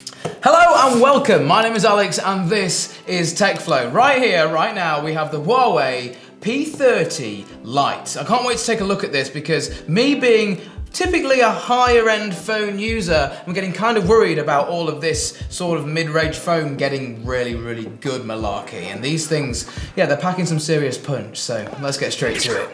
Hello and welcome, my name is Alex and this is TechFlow. Right here, right now, we have the Huawei P30 Lite. I can't wait to take a look at this because me being typically a higher end phone user, I'm getting kind of worried about all of this sort of mid-range phone getting really good malarkey. And these things, yeah, they're packing some serious punch, so let's get straight to it.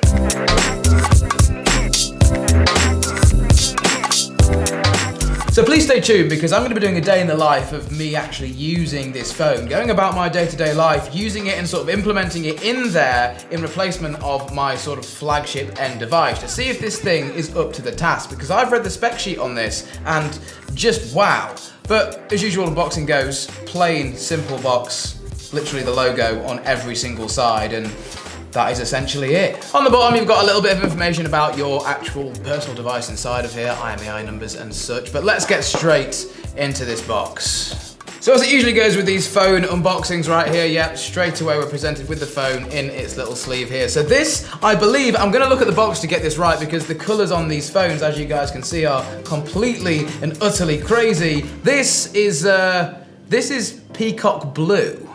So please stay tuned because I'm going to be doing a day in the life of me actually using this phone, going about my day-to-day life, using it and sort of implementing it in there in replacement of my sort of flagship end device to see if this thing is up to the task, because I've read the spec sheet on this and just wow. But as usual, unboxing goes, plain, simple box, literally the logo on every single side, and that is essentially it. On the bottom, you've got a little bit of information about your actual personal device inside of here, IMEI numbers and such, but let's get straight into this box. So as it usually goes with these phone unboxings right here, yep, straight away we're presented with the phone in its little sleeve here. So this, I believe, I'm gonna look at the box to get this right because the colors on these phones, as you guys can see, are completely and utterly crazy. This is peacock blue.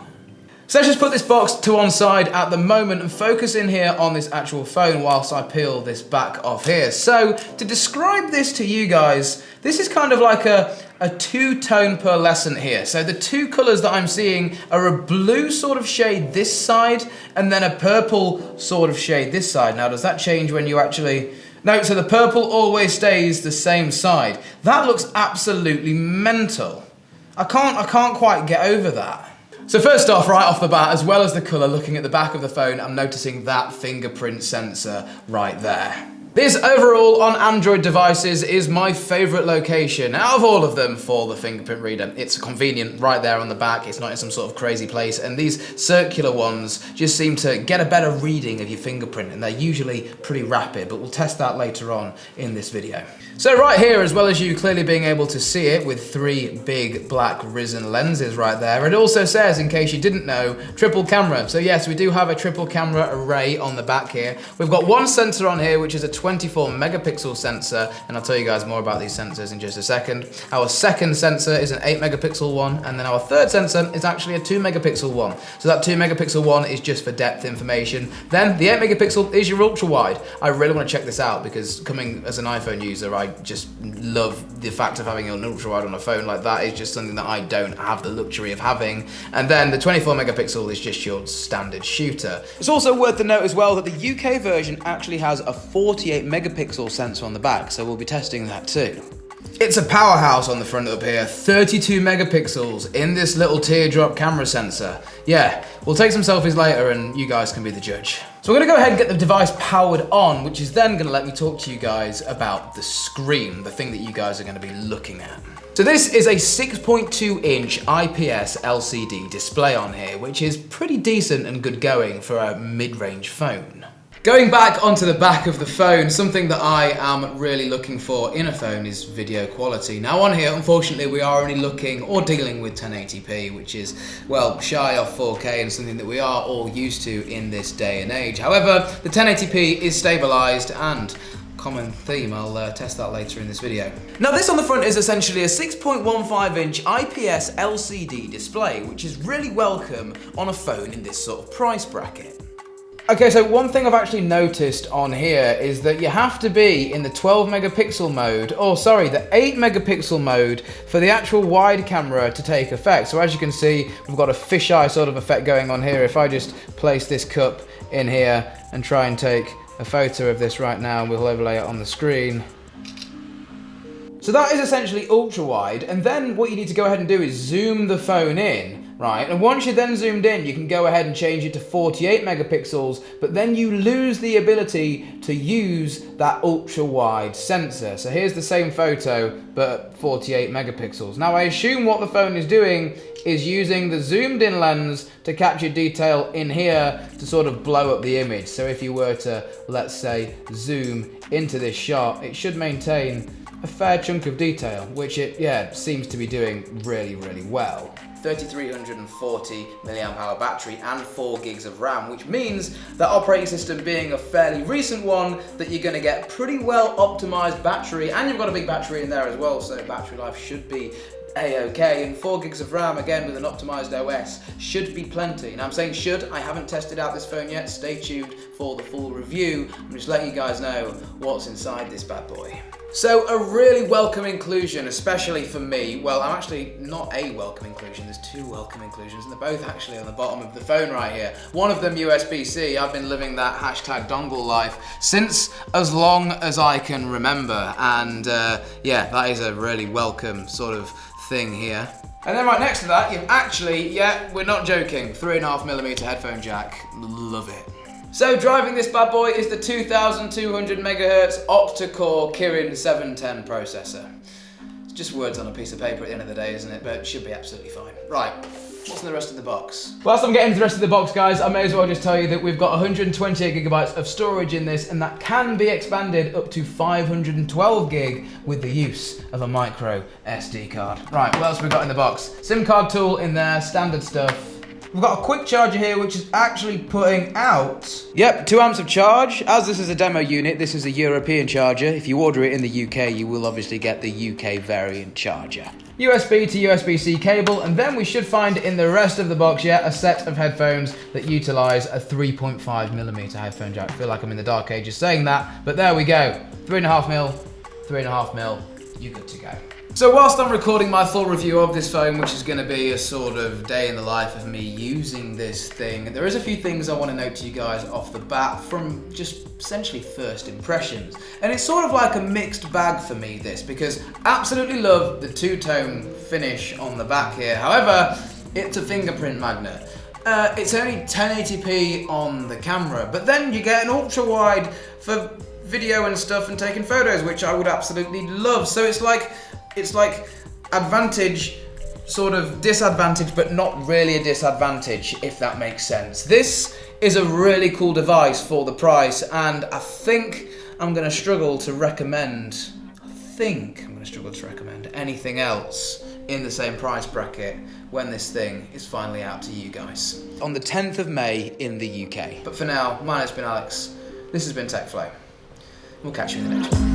So let's just put this box to one side at the moment and focus in here on this actual phone whilst I peel this back off here. So to describe this to you guys, this is kind of like a two-tone pearlescent here. So the two colors that I'm seeing are a blue sort of shade this side and then a purple sort of shade this side. Now does that change when you actually... No, so the purple always stays the same side. That looks absolutely mental. I can't quite get over that. So first off, right off the bat, as well as the colour, looking at the back of the phone, I'm noticing that fingerprint sensor right there. This overall on Android devices is my favourite location out of all of them for the fingerprint reader. It's convenient right there on the back, it's not in some sort of crazy place, and these circular ones just seem to get a better reading of your fingerprint, and they're usually pretty rapid, but we'll test that later on in this video. So right here, as well as you clearly being able to see it with three big black risen lenses right there, it also says, in case you didn't know, triple camera. So yes, we do have a triple camera array on the back here. We've got one sensor on here, which is a 24 megapixel sensor, and I'll tell you guys more about these sensors in just a second. Our second sensor is an 8 megapixel one, and then our third sensor is actually a 2 megapixel one. So that 2 megapixel one is just for depth information. Then the 8 megapixel is your ultra wide. I really want to check this out because coming as an iPhone user, I just love the fact of having an ultra wide on a phone like that. Is just something that I don't have the luxury of having. And then the 24 megapixel is just your standard shooter. It's also worth the note as well that the UK version actually has a 48 megapixel sensor on the back, so we'll be testing that too. It's a powerhouse on the front up here, 32 megapixels in this little teardrop camera sensor. Yeah, we'll take some selfies later and you guys can be the judge. So we're gonna go ahead and get the device powered on, which is then gonna let me talk to you guys about the screen, the thing that you guys are gonna be looking at. So this is a 6.2 inch IPS LCD display on here, which is pretty decent and good going for a mid-range phone. Going back onto the back of the phone, something that I am really looking for in a phone is video quality. Now on here, unfortunately, we are only looking or dealing with 1080p, which is, well, shy of 4K and something that we are all used to in this day and age. However, the 1080p is stabilized and common theme, I'll test that later in this video. Now this on the front is essentially a 6.15 inch IPS LCD display, which is really welcome on a phone in this sort of price bracket. Okay, so one thing I've actually noticed on here is that you have to be in the 12 megapixel mode, or sorry, the 8 megapixel mode for the actual wide camera to take effect. So as you can see, we've got a fisheye sort of effect going on here. If I just place this cup in here and try and take a photo of this right now, we'll overlay it on the screen. So that is essentially ultra wide, and then what you need to go ahead and do is zoom the phone in. Right, and once you're then zoomed in, you can go ahead and change it to 48 megapixels, but then you lose the ability to use that ultra wide sensor. So here's the same photo, but 48 megapixels. Now I assume what the phone is doing is using the zoomed in lens to capture detail in here to sort of blow up the image. So if you were to, let's say, zoom into this shot, it should maintain a fair chunk of detail, which it, yeah, seems to be doing really, really well. 3340 milliamp hour battery and 4 gigs of RAM, which means that operating system being a fairly recent one, that you're going to get pretty well optimized battery, and you've got a big battery in there as well, so battery life should be A-OK, and 4 gigs of RAM, again with an optimized OS, should be plenty. And I'm saying should, I haven't tested out this phone yet, stay tuned for the full review. I'm just letting you guys know what's inside this bad boy. So a really welcome inclusion, especially for me. Well, I'm actually not a welcome inclusion, there's 2 welcome inclusions, and they're both actually on the bottom of the phone right here. One of them USB-C, I've been living that hashtag dongle life since as long as I can remember, and yeah, that is a really welcome sort of thing here. And then right next to that, you've actually, yeah, we're not joking, 3.5mm headphone jack, love it. So driving this bad boy is the 2200 MHz octa-core Kirin 710 processor. It's just words on a piece of paper at the end of the day, isn't it? But it should be absolutely fine. Right, what's in the rest of the box? Whilst I'm getting to the rest of the box, guys, I may as well just tell you that we've got 128 GB of storage in this, and that can be expanded up to 512 gig with the use of a micro SD card. Right, what else have we got in the box? SIM card tool in there, standard stuff. We've got a quick charger here, which is actually putting out, 2 amps of charge. As this is a demo unit, this is a European charger. If you order it in the UK, you will obviously get the UK variant charger. USB to USB-C cable, and then we should find in the rest of the box, a set of headphones that utilize a 3.5mm headphone jack. I feel like I'm in the dark ages saying that, but there we go. 3.5mm, 3.5mm, you're good to go. So whilst I'm recording my full review of this phone, which is going to be a sort of day in the life of me using this thing, there is a few things I want to note to you guys off the bat from just essentially first impressions. And it's sort of like a mixed bag for me, this, because absolutely love the 2-tone finish on the back here. However, it's a fingerprint magnet. It's only 1080p on the camera, but then you get an ultra wide for video and stuff and taking photos, which I would absolutely love. So it's like advantage, sort of disadvantage, but not really a disadvantage, if that makes sense. This is a really cool device for the price, and I think I'm going to struggle to recommend anything else in the same price bracket when this thing is finally out to you guys. On the 10th of May in the UK. But for now, my name's been Alex, this has been TechFlow. We'll catch you in the next one.